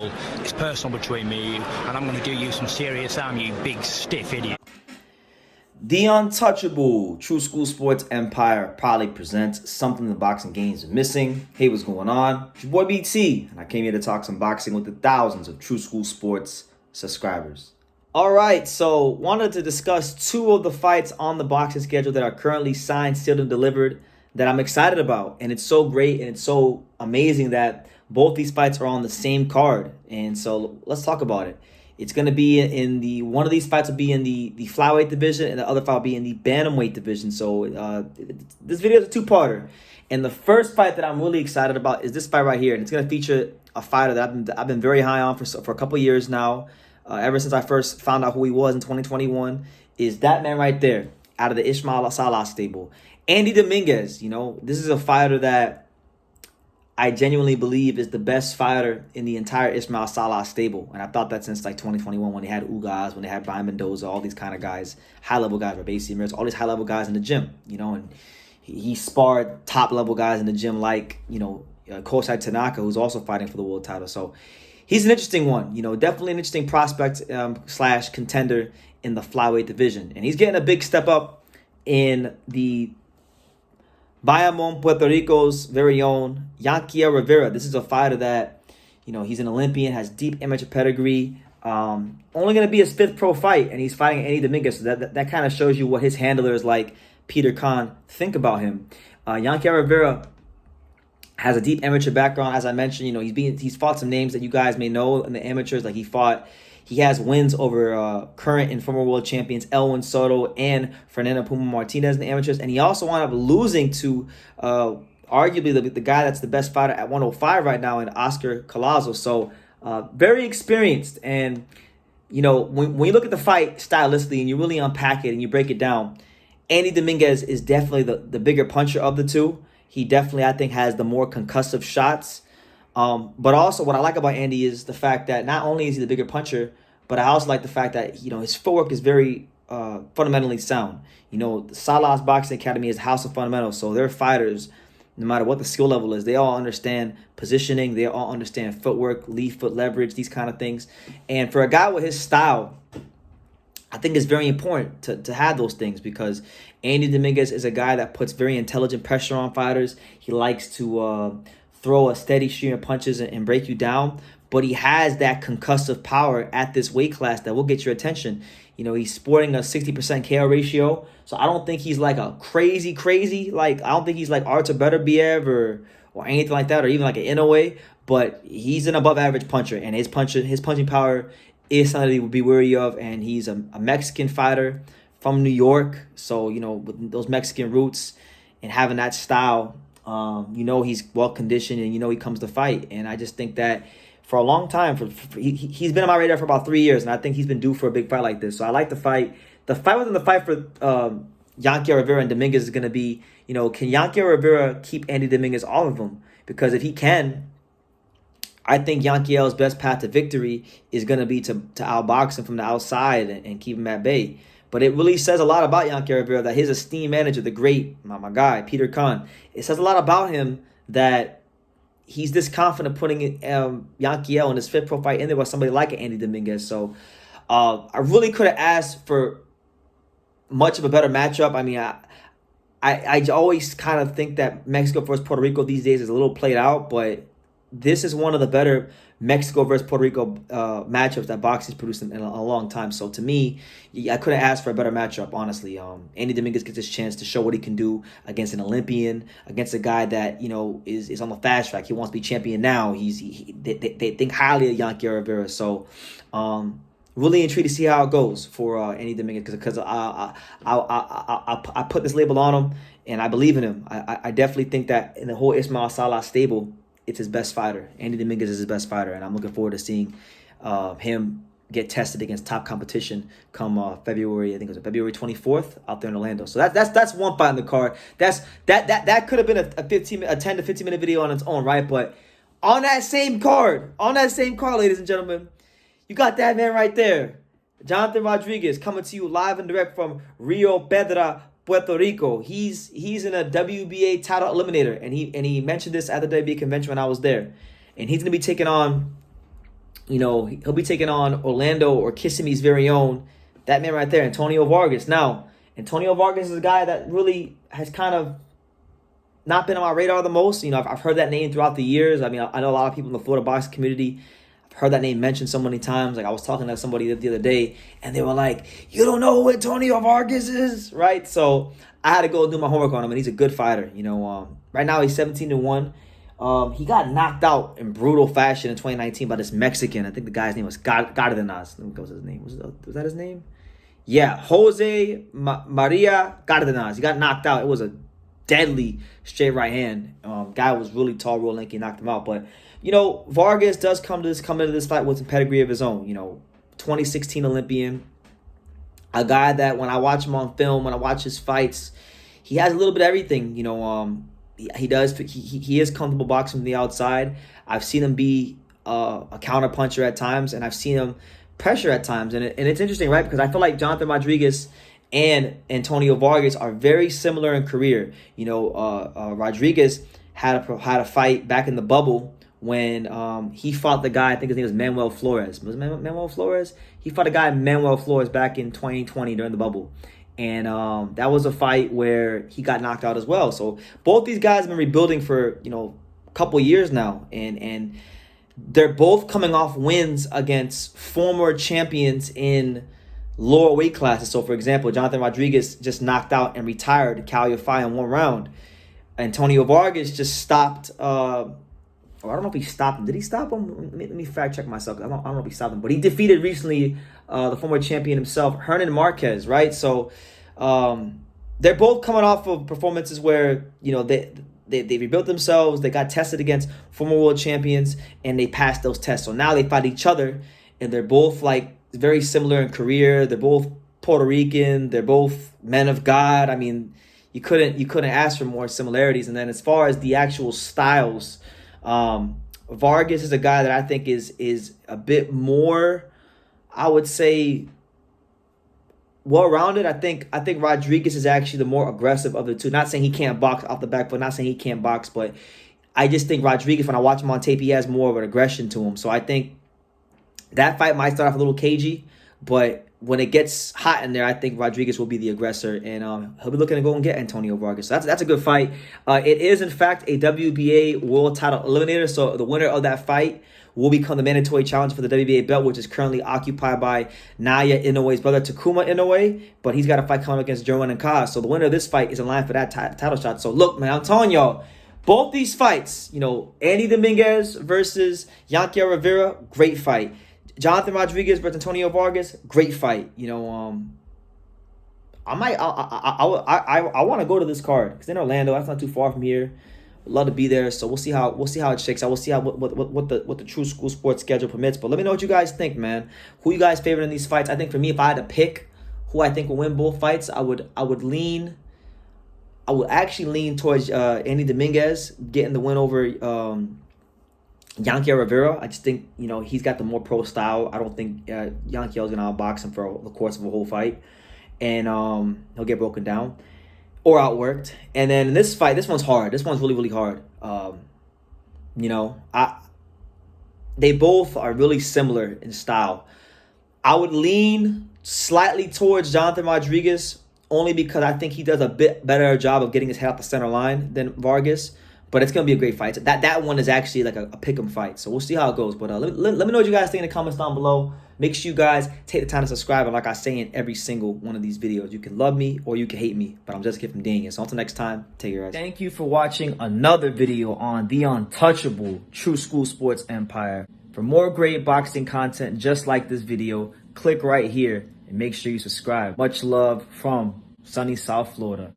It's personal between me and you, and I'm going to do you some serious harm, you big stiff idiot. The Untouchable True School Sports Empire proudly presents something the boxing games are missing. Hey, what's going on? It's your boy BT, and I came here to talk some boxing with the thousands of True School Sports subscribers. All right, so wanted to discuss two of the fights on the boxing schedule that are currently signed, sealed, and delivered that I'm excited about. And it's so great and it's so amazing that both these fights are on the same card. And so let's talk about it. It's going to be in the, one of these fights will be in the flyweight division, and the other fight will be in the bantamweight division. So this video is a two-parter. And the first fight that I'm really excited about is this fight right here. And it's going to feature a fighter that I've been very high on for a couple of years now. Ever since I first found out who he was in 2021, is that man right there out of the Ismail Salah stable. Andy Dominguez, you know, this is a fighter that I genuinely believe is the best fighter in the entire Ismail Salah stable. And I've thought that since like 2021 when they had Ugaz, when they had Brian Mendoza, all these kind of guys, high-level guys, Rabesi Ramirez, all these high-level guys in the gym, you know, and he sparred top-level guys in the gym like, you know, Kosai Tanaka, who's also fighting for the world title. So he's an interesting one, you know, definitely an interesting prospect slash contender in the flyweight division. And he's getting a big step up in the Bayamon, Puerto Rico's very own Yankiel Rivera. This is a fighter that, you know, he's an Olympian, has deep amateur pedigree. Only going to be his fifth pro fight, and he's fighting Andy Dominguez. So that kind of shows you what his handlers like Peter Khan think about him. Yankiel Rivera has a deep amateur background, as I mentioned. You know, he's fought some names that you guys may know in the amateurs. Like he has wins over current and former world champions Elwin Soto and Fernando Puma Martinez in the amateurs. And he also wound up losing to arguably the guy that's the best fighter at 105 right now in Oscar Collazo. So very experienced. And, you know, when you look at the fight stylistically and you really unpack it and you break it down, Andy Dominguez is definitely the bigger puncher of the two. He definitely, I think, has the more concussive shots. But also what I like about Andy is the fact that not only is he the bigger puncher, but I also like the fact that, you know, his footwork is very fundamentally sound. You know, the Salah's Boxing Academy is a house of fundamentals. So their fighters, no matter what the skill level is, they all understand positioning. They all understand footwork, lead foot leverage, these kind of things. And for a guy with his style, I think it's very important to have those things, because Andy Dominguez is a guy that puts very intelligent pressure on fighters. He likes to throw a steady stream of punches and break you down, but he has that concussive power at this weight class that will get your attention. You know, he's sporting a 60% KO ratio, so I don't think he's like a crazy, like, I don't think he's like Artur Beterbiev or anything like that, or even like an Inoue, but he's an above average puncher, and his punching power is something he would be wary of. And he's a Mexican fighter from New York, so, you know, with those Mexican roots and having that style, you know, he's well conditioned, and you know he comes to fight. And I just think that for a long time, he's been on my radar for about 3 years, and I think he's been due for a big fight like this. So I like the fight. The fight within the fight for Yankiel Rivera and Dominguez is going to be, you know, can Yankiel Rivera keep Andy Dominguez off of him? Because if he can, I think Yankiel's best path to victory is going to be to outbox him from the outside and keep him at bay. But it really says a lot about Yankiel Rivera that his esteemed manager, the great, my guy, Peter Khan, it says a lot about him that he's this confident putting Yankiel in his fifth pro fight in there with somebody like Andy Dominguez. So I really could have asked for much of a better matchup. I mean, I always kind of think that Mexico versus Puerto Rico these days is a little played out, but this is one of the better Mexico versus Puerto Rico matchups that boxing's produced in a long time. So to me, I couldn't ask for a better matchup, honestly. Andy Dominguez gets his chance to show what he can do against an Olympian, against a guy that, you know, is on the fast track. He wants to be champion now. They think highly of Yankiel Rivera. So really intrigued to see how it goes for Andy Dominguez, because I put this label on him, and I believe in him. I definitely think that in the whole Ismail Salah stable, it's his best fighter. Andy Dominguez is his best fighter, and I'm looking forward to seeing him get tested against top competition come February. I think it was February 24th out there in Orlando. So that's one fight on the card. That could have been a 10 to 15 minute video on its own, right? But on that same card, ladies and gentlemen, you got that man right there, Jonathan Rodriguez, coming to you live and direct from Rio Pedra, Puerto Rico. He's in a WBA title eliminator, and he mentioned this at the WBA convention when I was there, and he's gonna be taking on You know, he'll be taking on Orlando or Kissimmee's very own, that man right there, Antonio Vargas. Now, Antonio Vargas is a guy that really has kind of not been on my radar the most. You know, I've heard that name throughout the years. I mean, I know a lot of people in the Florida boxing community. I've heard that name mentioned so many times. Like, I was talking to somebody the other day, and they were like, "You don't know who Antonio Vargas is?" Right? So I had to go do my homework on him, and he's a good fighter. You know, right now he's 17-1. He got knocked out in brutal fashion in 2019 by this Mexican. I think the guy's name was Cardenas. What was his name? Was that his name? Yeah, Jose Maria Cardenas. He got knocked out. It was a deadly straight right hand. Guy was really tall, real lanky, knocked him out. But, you know, Vargas does come into this fight with some pedigree of his own. You know, 2016 Olympian. A guy that when I watch him on film, when I watch his fights, he has a little bit of everything. You know, he is comfortable boxing from the outside. I've seen him be a counter puncher at times, and I've seen him pressure at times. And it's interesting, right? Because I feel like Jonathan Rodriguez and Antonio Vargas are very similar in career. You know, Rodriguez had a fight back in the bubble when he fought the guy, I think his name was Manuel Flores. Was it Manuel Flores? He fought a guy, Manuel Flores, back in 2020 during the bubble. And that was a fight where he got knocked out as well. So both these guys have been rebuilding for, you know, a couple years now. And they're both coming off wins against former champions in lower weight classes. So, for example, Jonathan Rodriguez just knocked out and retired Cal Yafai in 1 round. Antonio Vargas just stopped... I don't know if he stopped him. Did he stop him? Let me fact check myself. I don't know if he stopped him. But he defeated recently the former champion himself, Hernan Marquez, right? So they're both coming off of performances where, you know, they rebuilt themselves. They got tested against former world champions, and they passed those tests. So now they fight each other, and they're both, like, very similar in career. They're both Puerto Rican. They're both men of God. I mean, you couldn't ask for more similarities. And then as far as the actual styles... Vargas is a guy that I think is a bit more, I would say, well-rounded. I think Rodriguez is actually the more aggressive of the two. Not saying he can't box off the back foot, not saying he can't box, but I just think Rodriguez, when I watch him on tape, he has more of an aggression to him. So I think that fight might start off a little cagey, but when it gets hot in there, I think Rodriguez will be the aggressor, and he'll be looking to go and get Antonio Vargas. So that's a good fight. It is, in fact, a WBA world title eliminator, so the winner of that fight will become the mandatory challenger for the WBA belt, which is currently occupied by Naoya Inoue's brother, Takuma Inoue, but he's got a fight coming up against Jerwin and Kaz. So the winner of this fight is in line for that title shot. So look, man, I'm telling y'all, both these fights, you know, Andy Dominguez versus Yankiel Rivera, great fight. Jonathan Rodriguez versus Antonio Vargas, great fight. You know, I want to go to this card because in Orlando, that's not too far from here. Would love to be there, so we'll see how it shakes out. We'll see how what the True School Sports schedule permits. But let me know what you guys think, man. Who you guys favorite in these fights? I think for me, if I had to pick who I think will win both fights, I would actually lean towards Andy Dominguez getting the win over Yankiel Rivera. I just think, you know, he's got the more pro style. I don't think Yankiel's going to outbox him for the course of a whole fight. And he'll get broken down or outworked. And then in this fight, this one's hard. This one's really, really hard. You know, they both are really similar in style. I would lean slightly towards Jonathan Rodriguez only because I think he does a bit better job of getting his head out the center line than Vargas. But it's going to be a great fight. So that one is actually like a pick-em fight. So we'll see how it goes. But let me know what you guys think in the comments down below. Make sure you guys take the time to subscribe. And like I say in every single one of these videos, you can love me or you can hate me. But I'm just a kid from Dominguez. So until next time, take care, guys. Thank you for watching another video on the untouchable True School Sports Empire. For more great boxing content just like this video, click right here and make sure you subscribe. Much love from sunny South Florida.